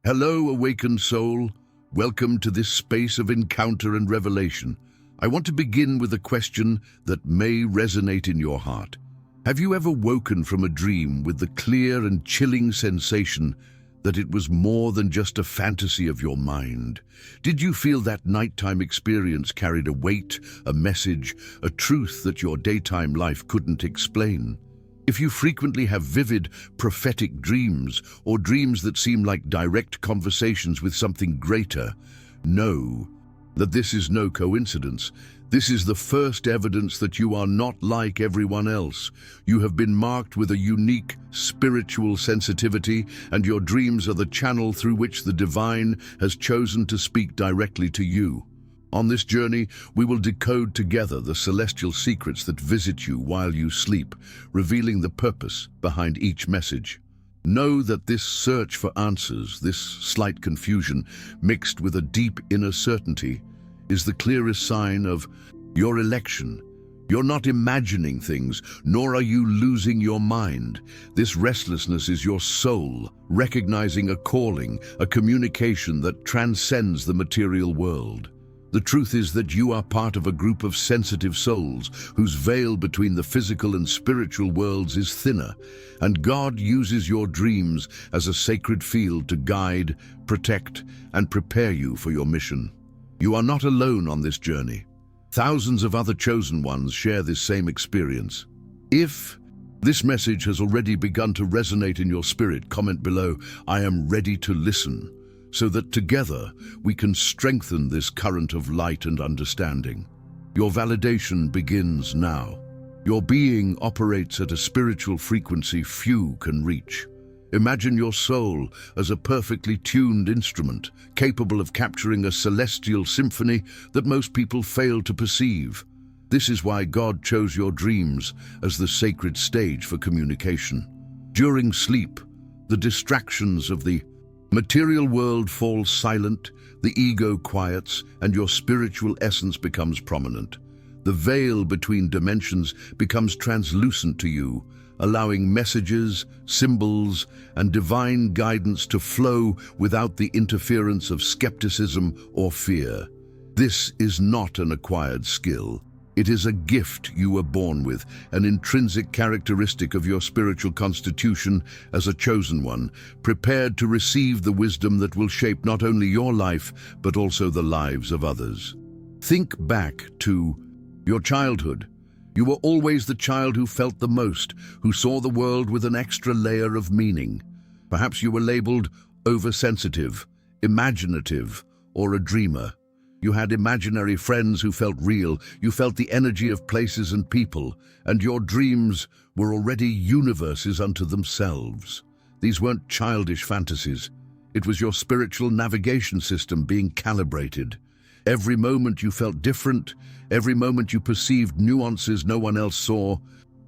Hello, awakened soul. Welcome to this space of encounter and revelation. I want to begin with a question that may resonate in your heart. Have you ever woken from a dream with the clear and chilling sensation that it was more than just a fantasy of your mind? Did you feel that nighttime experience carried a weight, a message, a truth that your daytime life couldn't explain? If you frequently have vivid, prophetic dreams or dreams that seem like direct conversations with something greater, know that this is no coincidence. This is the first evidence that you are not like everyone else. You have been marked with a unique spiritual sensitivity, and your dreams are the channel through which the divine has chosen to speak directly to you. On this journey, we will decode together the celestial secrets that visit you while you sleep, revealing the purpose behind each message. Know that this search for answers, this slight confusion, mixed with a deep inner certainty, is the clearest sign of your election. You're not imagining things, nor are you losing your mind. This restlessness is your soul, recognizing a calling, a communication that transcends the material world. The truth is that you are part of a group of sensitive souls whose veil between the physical and spiritual worlds is thinner, and God uses your dreams as a sacred field to guide, protect, and prepare you for your mission. You are not alone on this journey. Thousands of other chosen ones share this same experience. If this message has already begun to resonate in your spirit, comment below, "I am ready to listen," so that together we can strengthen this current of light and understanding. Your validation begins now. Your being operates at a spiritual frequency few can reach. Imagine your soul as a perfectly tuned instrument, capable of capturing a celestial symphony that most people fail to perceive. This is why God chose your dreams as the sacred stage for communication. During sleep, the distractions of the material world fall silent, the ego quiets, and your spiritual essence becomes prominent. The veil between dimensions becomes translucent to you, allowing messages, symbols, and divine guidance to flow without the interference of skepticism or fear. This is not an acquired skill. It is a gift you were born with, an intrinsic characteristic of your spiritual constitution as a chosen one, prepared to receive the wisdom that will shape not only your life, but also the lives of others. Think back to your childhood. You were always the child who felt the most, who saw the world with an extra layer of meaning. Perhaps you were labeled oversensitive, imaginative, or a dreamer. You had imaginary friends who felt real, you felt the energy of places and people, and your dreams were already universes unto themselves. These weren't childish fantasies. It was your spiritual navigation system being calibrated. Every moment you felt different, every moment you perceived nuances no one else saw,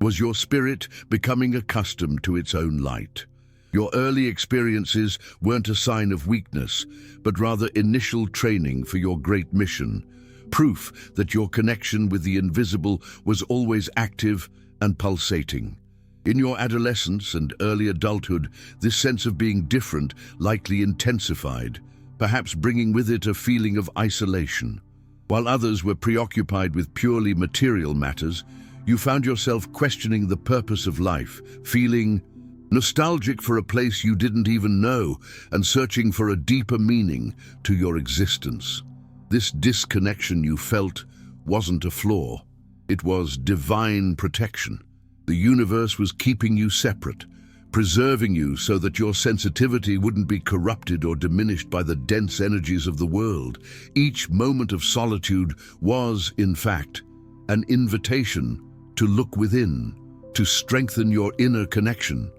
was your spirit becoming accustomed to its own light. Your early experiences weren't a sign of weakness, but rather initial training for your great mission, proof that your connection with the invisible was always active and pulsating. In your adolescence and early adulthood, this sense of being different likely intensified, perhaps bringing with it a feeling of isolation. While others were preoccupied with purely material matters, you found yourself questioning the purpose of life, feeling nostalgic for a place you didn't even know, and searching for a deeper meaning to your existence. This disconnection you felt wasn't a flaw. It was divine protection. The universe was keeping you separate, preserving you so that your sensitivity wouldn't be corrupted or diminished by the dense energies of the world. Each moment of solitude was, in fact, an invitation to look within, to strengthen your inner connection.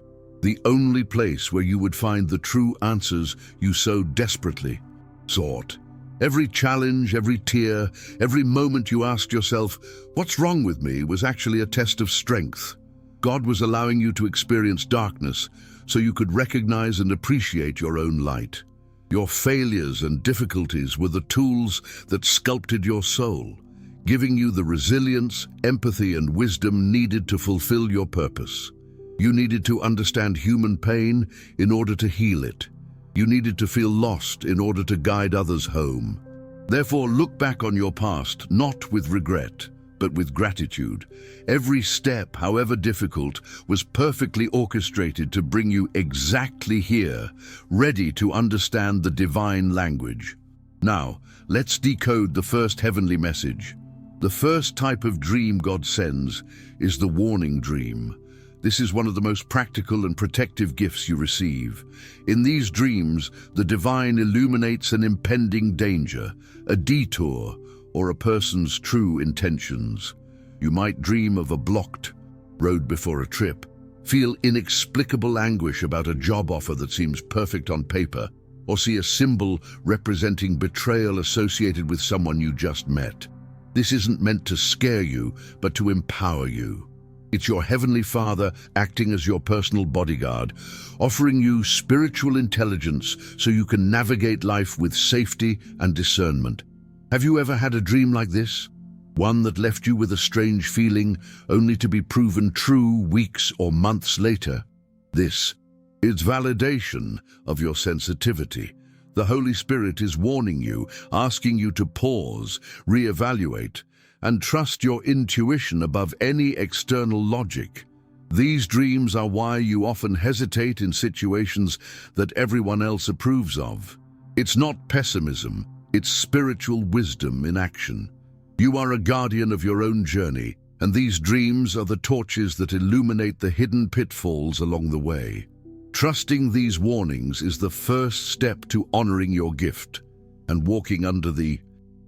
The only place where you would find the true answers you so desperately sought. Every challenge, every tear, every moment you asked yourself, "What's wrong with me?" was actually a test of strength. God was allowing you to experience darkness so you could recognize and appreciate your own light. Your failures and difficulties were the tools that sculpted your soul, giving you the resilience, empathy, and wisdom needed to fulfill your purpose. You needed to understand human pain in order to heal it. You needed to feel lost in order to guide others home. Therefore, look back on your past, not with regret, but with gratitude. Every step, however difficult, was perfectly orchestrated to bring you exactly here, ready to understand the divine language. Now, let's decode the first heavenly message. The first type of dream God sends is the warning dream. This is one of the most practical and protective gifts you receive. In these dreams, the divine illuminates an impending danger, a detour, or a person's true intentions. You might dream of a blocked road before a trip, feel inexplicable anguish about a job offer that seems perfect on paper, or see a symbol representing betrayal associated with someone you just met. This isn't meant to scare you, but to empower you. It's your Heavenly Father acting as your personal bodyguard, offering you spiritual intelligence so you can navigate life with safety and discernment. Have you ever had a dream like this? One that left you with a strange feeling, only to be proven true weeks or months later? This is validation of your sensitivity. The Holy Spirit is warning you, asking you to pause, reevaluate, and trust your intuition above any external logic. These dreams are why you often hesitate in situations that everyone else approves of. It's not pessimism, it's spiritual wisdom in action. You are a guardian of your own journey, and these dreams are the torches that illuminate the hidden pitfalls along the way. Trusting these warnings is the first step to honoring your gift and walking under the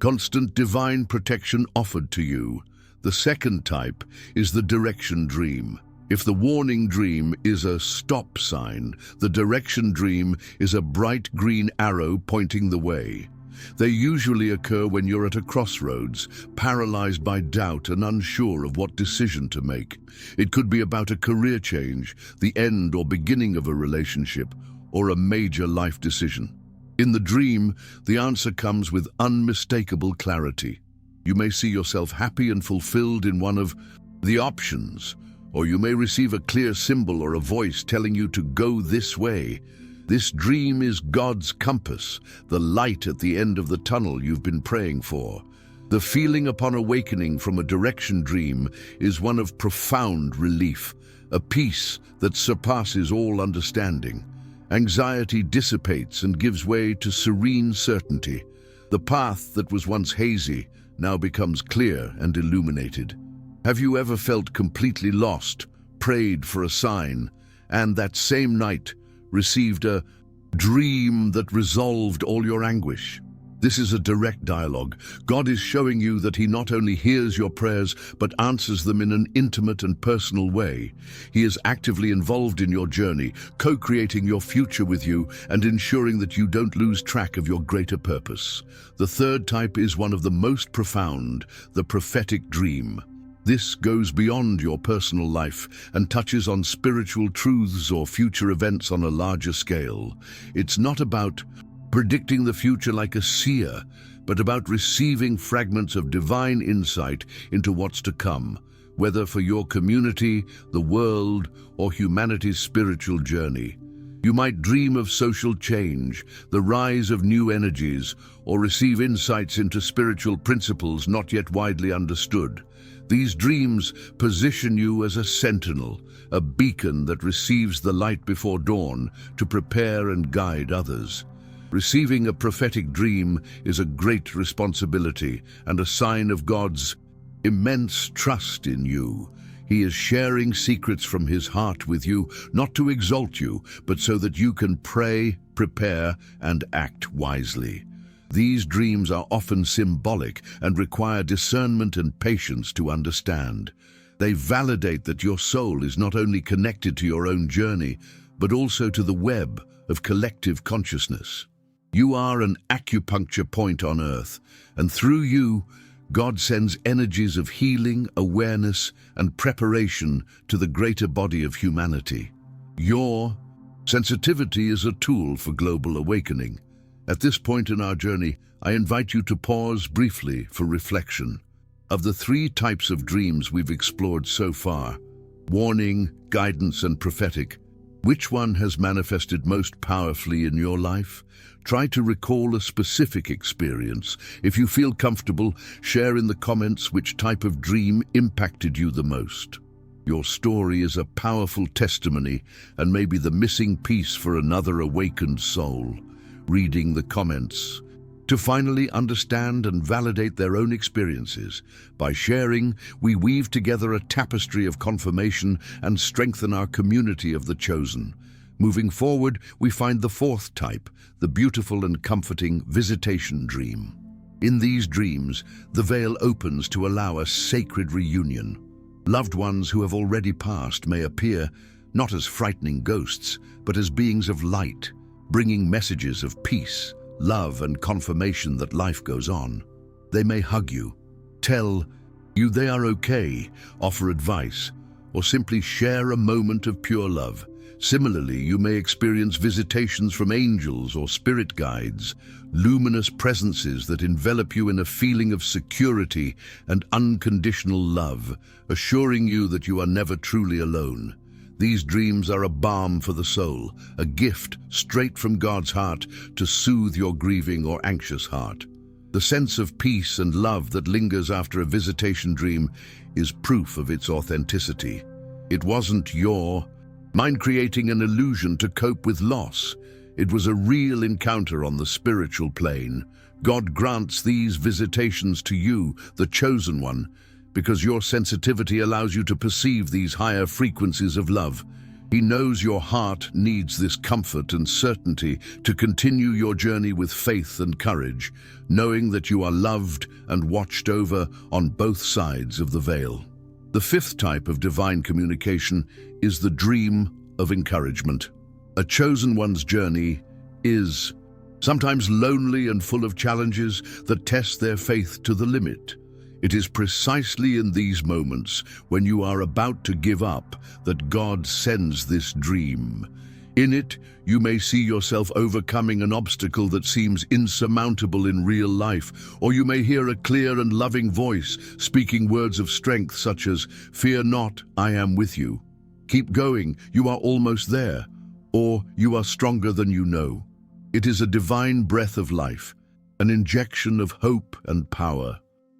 constant divine protection offered to you. The second type is the direction dream. If the warning dream is a stop sign, the direction dream is a bright green arrow pointing the way. They usually occur when you're at a crossroads, paralyzed by doubt and unsure of what decision to make. It could be about a career change, the end or beginning of a relationship, or a major life decision. In the dream, the answer comes with unmistakable clarity. You may see yourself happy and fulfilled in one of the options, or you may receive a clear symbol or a voice telling you to go this way. This dream is God's compass, the light at the end of the tunnel you've been praying for. The feeling upon awakening from a direction dream is one of profound relief, a peace that surpasses all understanding. Anxiety dissipates and gives way to serene certainty. The path that was once hazy now becomes clear and illuminated. Have you ever felt completely lost, prayed for a sign, and that same night received a dream that resolved all your anguish? This is a direct dialogue. God is showing you that He not only hears your prayers, but answers them in an intimate and personal way. He is actively involved in your journey, co-creating your future with you and ensuring that you don't lose track of your greater purpose. The third type is one of the most profound, the prophetic dream. This goes beyond your personal life and touches on spiritual truths or future events on a larger scale. It's not about predicting the future like a seer, but about receiving fragments of divine insight into what's to come, whether for your community, the world, or humanity's spiritual journey. You might dream of social change, the rise of new energies, or receive insights into spiritual principles not yet widely understood. These dreams position you as a sentinel, a beacon that receives the light before dawn to prepare and guide others. Receiving a prophetic dream is a great responsibility and a sign of God's immense trust in you. He is sharing secrets from His heart with you, not to exalt you, but so that you can pray, prepare, and act wisely. These dreams are often symbolic and require discernment and patience to understand. They validate that your soul is not only connected to your own journey, but also to the web of collective consciousness. You are an acupuncture point on earth, and through you, God sends energies of healing, awareness, and preparation to the greater body of humanity. Your sensitivity is a tool for global awakening. At this point in our journey, I invite you to pause briefly for reflection. Of the three types of dreams we've explored so far, warning, guidance, and prophetic, Which one has manifested most powerfully in your life? Try to recall a specific experience. If you feel comfortable, share in the comments which type of dream impacted you the most. Your story is a powerful testimony and may be the missing piece for another awakened soul. Reading the comments to finally understand and validate their own experiences. By sharing, we weave together a tapestry of confirmation and strengthen our community of the chosen. Moving forward, we find the fourth type, the beautiful and comforting visitation dream. In these dreams, the veil opens to allow a sacred reunion. Loved ones who have already passed may appear not as frightening ghosts, but as beings of light, bringing messages of peace, love, and confirmation that life goes on. They may hug you, tell you they are okay, offer advice, or simply share a moment of pure love. Similarly, you may experience visitations from angels or spirit guides, luminous presences that envelop you in a feeling of security and unconditional love, assuring you that you are never truly alone. These dreams are a balm for the soul, a gift straight from God's heart to soothe your grieving or anxious heart. The sense of peace and love that lingers after a visitation dream is proof of its authenticity. It wasn't your mind creating an illusion to cope with loss. It was a real encounter on the spiritual plane. God grants these visitations to you, the chosen one, because your sensitivity allows you to perceive these higher frequencies of love. He knows your heart needs this comfort and certainty to continue your journey with faith and courage, knowing that you are loved and watched over on both sides of the veil. The fifth type of divine communication is the dream of encouragement. A chosen one's journey is sometimes lonely and full of challenges that test their faith to the limit. It is precisely in these moments, when you are about to give up, that God sends this dream. In it, you may see yourself overcoming an obstacle that seems insurmountable in real life, or you may hear a clear and loving voice speaking words of strength such as, "Fear not, I am with you. Keep going, you are almost there," or "You are stronger than you know." It is a divine breath of life, an injection of hope and power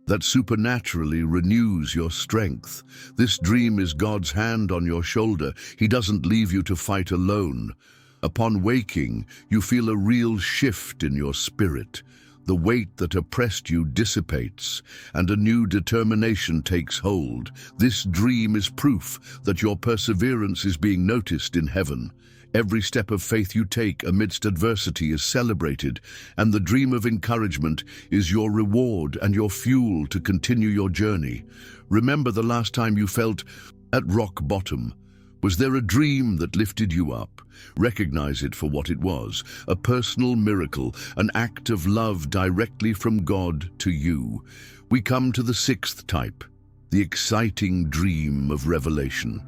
that supernaturally renews your strength. This dream is God's hand on your shoulder. He doesn't leave you to fight alone. Upon waking, you feel a real shift in your spirit. The weight that oppressed you dissipates, and a new determination takes hold. This dream is proof that your perseverance is being noticed in heaven. Every step of faith you take amidst adversity is celebrated, and the dream of encouragement is your reward and your fuel to continue your journey. Remember the last time you felt at rock bottom. Was there a dream that lifted you up? Recognize it for what it was, a personal miracle, an act of love directly from God to you. We come to the sixth type, the exciting dream of revelation.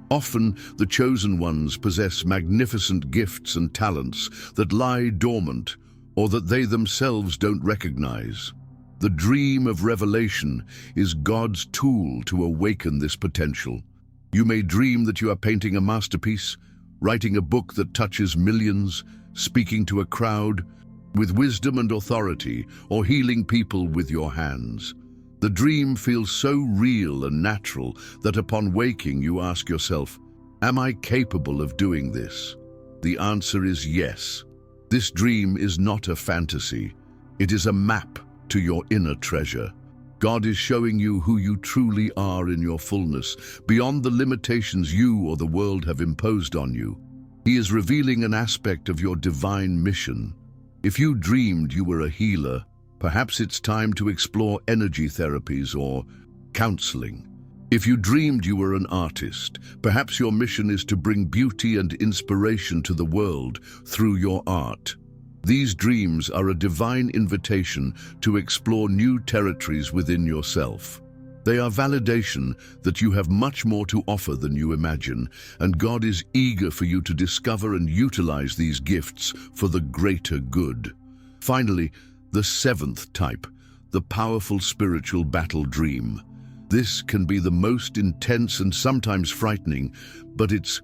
Often, the chosen ones possess magnificent gifts and talents that lie dormant or that they themselves don't recognize. The dream of revelation is God's tool to awaken this potential. You may dream that you are painting a masterpiece, writing a book that touches millions, speaking to a crowd with wisdom and authority, or healing people with your hands. The dream feels so real and natural that upon waking you ask yourself, "Am I capable of doing this?" The answer is yes. This dream is not a fantasy. It is a map to your inner treasure. God is showing you who you truly are in your fullness, beyond the limitations you or the world have imposed on you. He is revealing an aspect of your divine mission. If you dreamed you were a healer, perhaps it's time to explore energy therapies or counseling. If you dreamed you were an artist, perhaps your mission is to bring beauty and inspiration to the world through your art. These dreams are a divine invitation to explore new territories within yourself. They are validation that you have much more to offer than you imagine, and God is eager for you to discover and utilize these gifts for the greater good. Finally, the seventh type, the powerful spiritual battle dream. This can be the most intense and sometimes frightening, but it's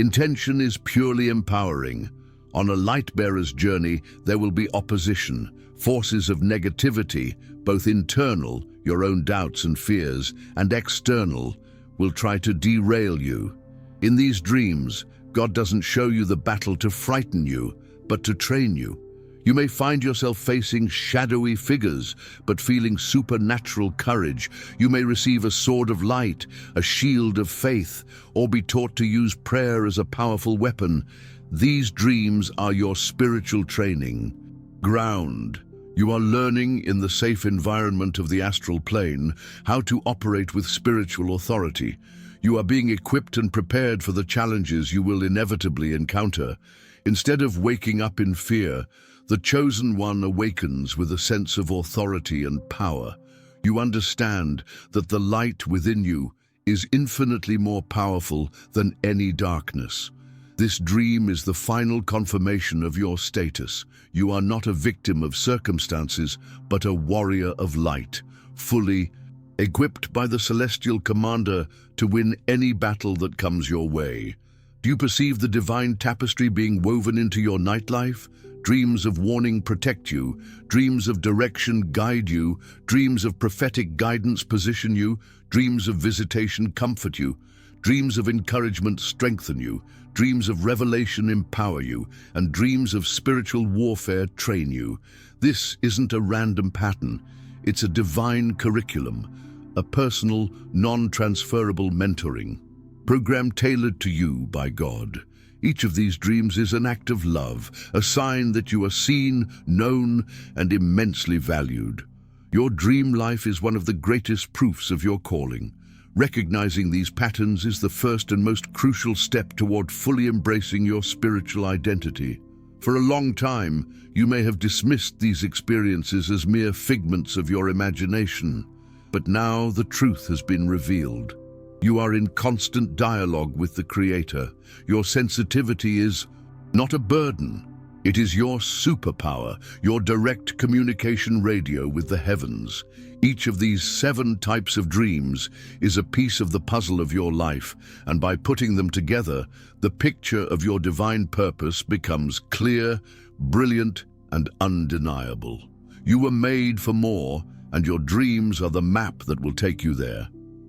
Intention is purely empowering. On a light-bearer's journey, there will be opposition, forces of negativity, both internal, your own doubts and fears, and external, will try to derail you. In these dreams, God doesn't show you the battle to frighten you, but to train you. You may find yourself facing shadowy figures, but feeling supernatural courage. You may receive a sword of light, a shield of faith, or be taught to use prayer as a powerful weapon. These dreams are your spiritual training ground. You are learning in the safe environment of the astral plane how to operate with spiritual authority. You are being equipped and prepared for the challenges you will inevitably encounter. Instead of waking up in fear, the chosen one awakens with a sense of authority and power. You understand that the light within you is infinitely more powerful than any darkness. This dream is the final confirmation of your status. You are not a victim of circumstances, but a warrior of light, fully equipped by the celestial commander to win any battle that comes your way. Do you perceive the divine tapestry being woven into your nightlife? Dreams of warning protect you, dreams of direction guide you, dreams of prophetic guidance position you, dreams of visitation comfort you, dreams of encouragement strengthen you, dreams of revelation empower you, and dreams of spiritual warfare train you. This isn't a random pattern, it's a divine curriculum, a personal, non-transferable mentoring program tailored to you by God. Each of these dreams is an act of love, a sign that you are seen, known, and immensely valued. Your dream life is one of the greatest proofs of your calling. Recognizing these patterns is the first and most crucial step toward fully embracing your spiritual identity. For a long time, you may have dismissed these experiences as mere figments of your imagination, but now the truth has been revealed. You are in constant dialogue with the Creator. Your sensitivity is not a burden. It is your superpower, your direct communication radio with the heavens. Each of these 7 types of dreams is a piece of the puzzle of your life, and by putting them together, the picture of your divine purpose becomes clear, brilliant, and undeniable. You were made for more, and your dreams are the map that will take you there.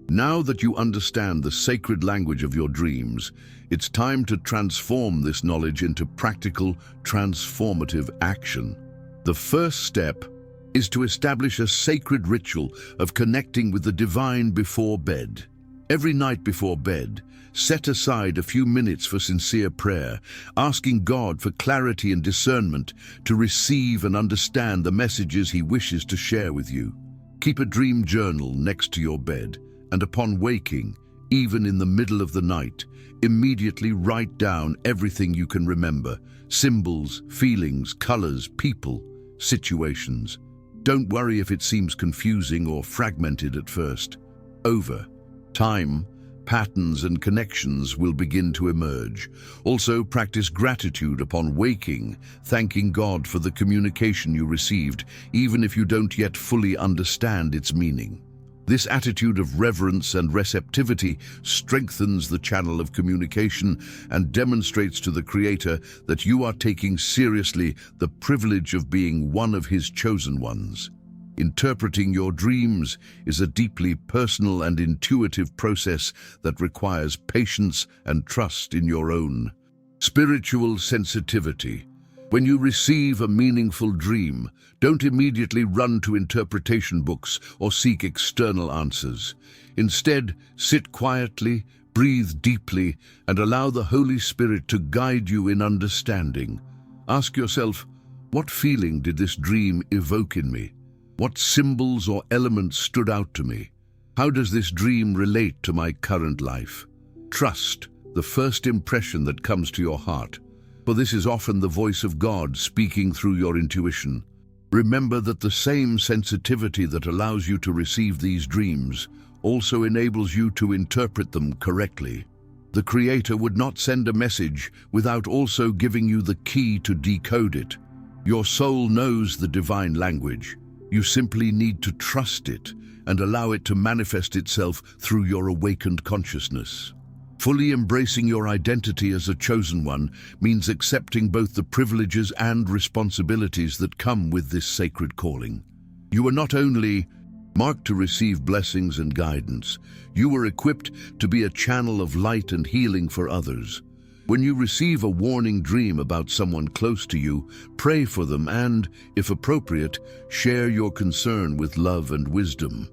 Now that you understand the sacred language of your dreams, it's time to transform this knowledge into practical, transformative action. The first step is to establish a sacred ritual of connecting with the divine before bed. Every night before bed, set aside a few minutes for sincere prayer, asking God for clarity and discernment to receive and understand the messages He wishes to share with you. Keep a dream journal next to your bed, and upon waking, even in the middle of the night, immediately write down everything you can remember: symbols, feelings, colors, people, situations. Don't worry if it seems confusing or fragmented at first. Over time, patterns and connections will begin to emerge. Also, practice gratitude upon waking, thanking God for the communication you received, even if you don't yet fully understand its meaning. This attitude of reverence and receptivity strengthens the channel of communication and demonstrates to the Creator that you are taking seriously the privilege of being one of His chosen ones. Interpreting your dreams is a deeply personal and intuitive process that requires patience and trust in your own spiritual sensitivity. When you receive a meaningful dream, don't immediately run to interpretation books or seek external answers. Instead, sit quietly, breathe deeply, and allow the Holy Spirit to guide you in understanding. Ask yourself, what feeling did this dream evoke in me? What symbols or elements stood out to me? How does this dream relate to my current life? Trust the first impression that comes to your heart, for this is often the voice of God speaking through your intuition. Remember that the same sensitivity that allows you to receive these dreams also enables you to interpret them correctly. The Creator would not send a message without also giving you the key to decode it. Your soul knows the divine language. You simply need to trust it and allow it to manifest itself through your awakened consciousness. Fully embracing your identity as a chosen one means accepting both the privileges and responsibilities that come with this sacred calling. You are not only marked to receive blessings and guidance, you are equipped to be a channel of light and healing for others. When you receive a warning dream about someone close to you, pray for them and, if appropriate, share your concern with love and wisdom.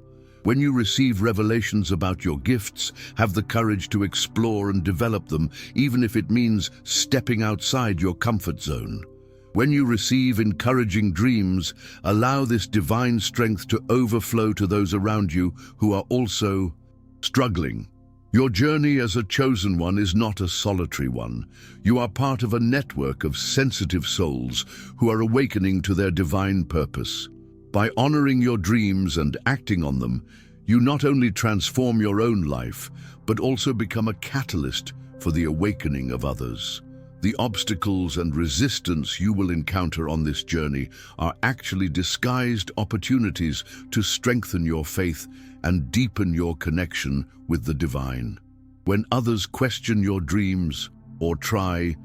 When you receive revelations about your gifts, have the courage to explore and develop them, even if it means stepping outside your comfort zone. When you receive encouraging dreams, allow this divine strength to overflow to those around you who are also struggling. Your journey as a chosen one is not a solitary one. You are part of a network of sensitive souls who are awakening to their divine purpose. By honoring your dreams and acting on them, you not only transform your own life, but also become a catalyst for the awakening of others. The obstacles and resistance you will encounter on this journey are actually disguised opportunities to strengthen your faith and deepen your connection with the divine. When others question your dreams or try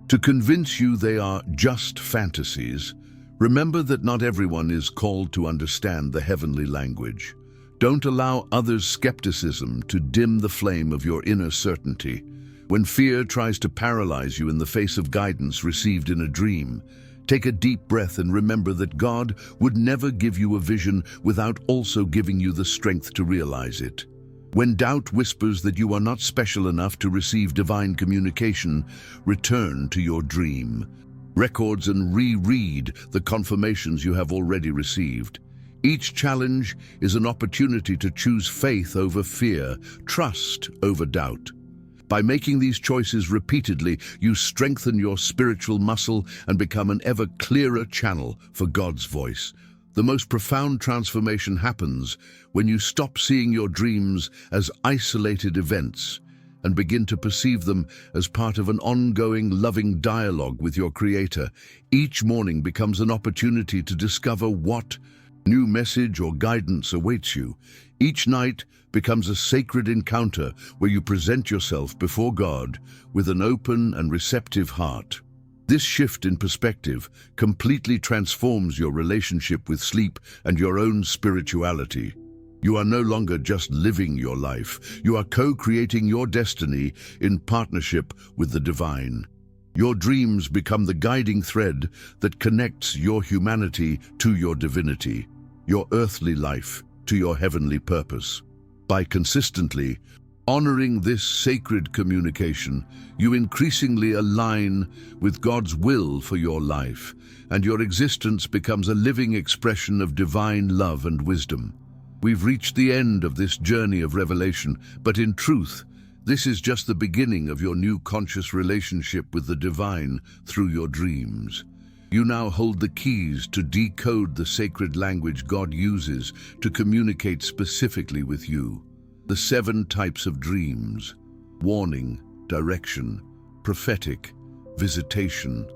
to convince you they are just fantasies, remember that not everyone is called to understand the heavenly language. Don't allow others' skepticism to dim the flame of your inner certainty. When fear tries to paralyze you in the face of guidance received in a dream, take a deep breath and remember that God would never give you a vision without also giving you the strength to realize it. When doubt whispers that you are not special enough to receive divine communication, return to your dream. Records and reread the confirmations you have already received. Each challenge is an opportunity to choose faith over fear, trust over doubt. By making these choices repeatedly, you strengthen your spiritual muscle and become an ever clearer channel for God's voice. The most profound transformation happens when you stop seeing your dreams as isolated events and begin to perceive them as part of an ongoing, loving dialogue with your Creator. Each morning becomes an opportunity to discover what new message or guidance awaits you. Each night becomes a sacred encounter where you present yourself before God with an open and receptive heart. This shift in perspective completely transforms your relationship with sleep and your own spirituality. You are no longer just living your life. You are co-creating your destiny in partnership with the divine. Your dreams become the guiding thread that connects your humanity to your divinity, your earthly life to your heavenly purpose. By consistently honoring this sacred communication, you increasingly align with God's will for your life, and your existence becomes a living expression of divine love and wisdom. We've reached the end of this journey of revelation, but in truth, this is just the beginning of your new conscious relationship with the divine through your dreams. You now hold the keys to decode the sacred language God uses to communicate specifically with you. The 7 types of dreams: warning, direction, prophetic, visitation.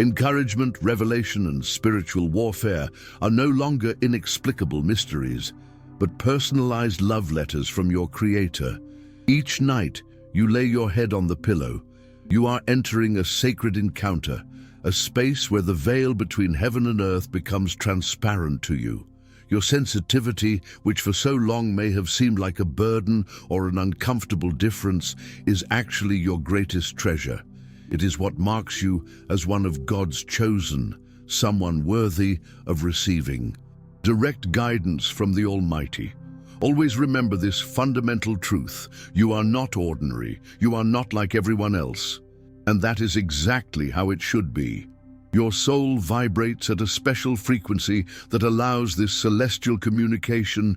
Encouragement, revelation, and spiritual warfare are no longer inexplicable mysteries, but personalized love letters from your Creator. Each night, you lay your head on the pillow. You are entering a sacred encounter, a space where the veil between heaven and earth becomes transparent to you. Your sensitivity, which for so long may have seemed like a burden or an uncomfortable difference, is actually your greatest treasure. It is what marks you as one of God's chosen, someone worthy of receiving direct guidance from the Almighty. Always remember this fundamental truth: you are not ordinary, you are not like everyone else. And that is exactly how it should be. Your soul vibrates at a special frequency that allows this celestial communication,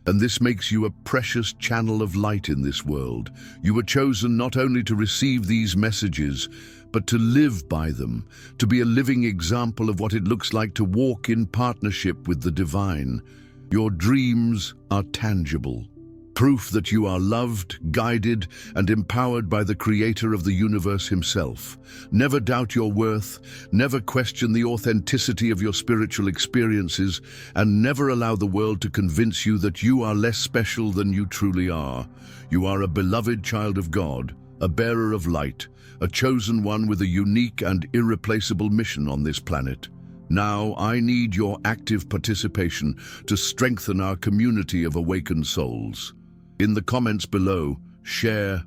and this makes you a precious channel of light in this world. You were chosen not only to receive these messages, but to live by them, to be a living example of what it looks like to walk in partnership with the divine. Your dreams are tangible, proof that you are loved, guided, and empowered by the Creator of the universe himself. Never doubt your worth, never question the authenticity of your spiritual experiences, and never allow the world to convince you that you are less special than you truly are. You are a beloved child of God, a bearer of light, a chosen one with a unique and irreplaceable mission on this planet. Now, I need your active participation to strengthen our community of awakened souls. In the comments below, share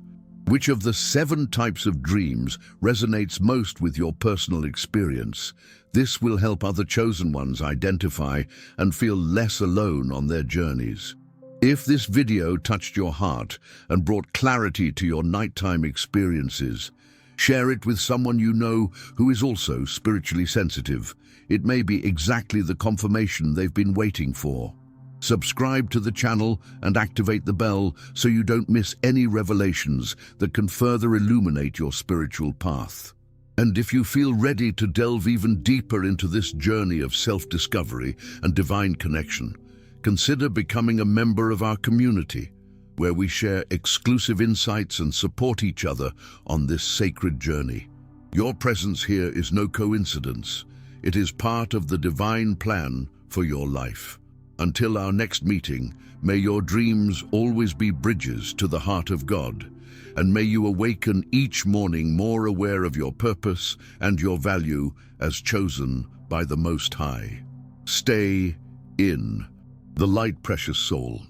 which of the 7 types of dreams resonates most with your personal experience. This will help other chosen ones identify and feel less alone on their journeys. If this video touched your heart and brought clarity to your nighttime experiences, share it with someone you know who is also spiritually sensitive. It may be exactly the confirmation they've been waiting for. Subscribe to the channel and activate the bell so you don't miss any revelations that can further illuminate your spiritual path. And if you feel ready to delve even deeper into this journey of self-discovery and divine connection, consider becoming a member of our community, where we share exclusive insights and support each other on this sacred journey. Your presence here is no coincidence. It is part of the divine plan for your life. Until our next meeting, may your dreams always be bridges to the heart of God, and may you awaken each morning more aware of your purpose and your value as chosen by the Most High. Stay in the light, precious soul.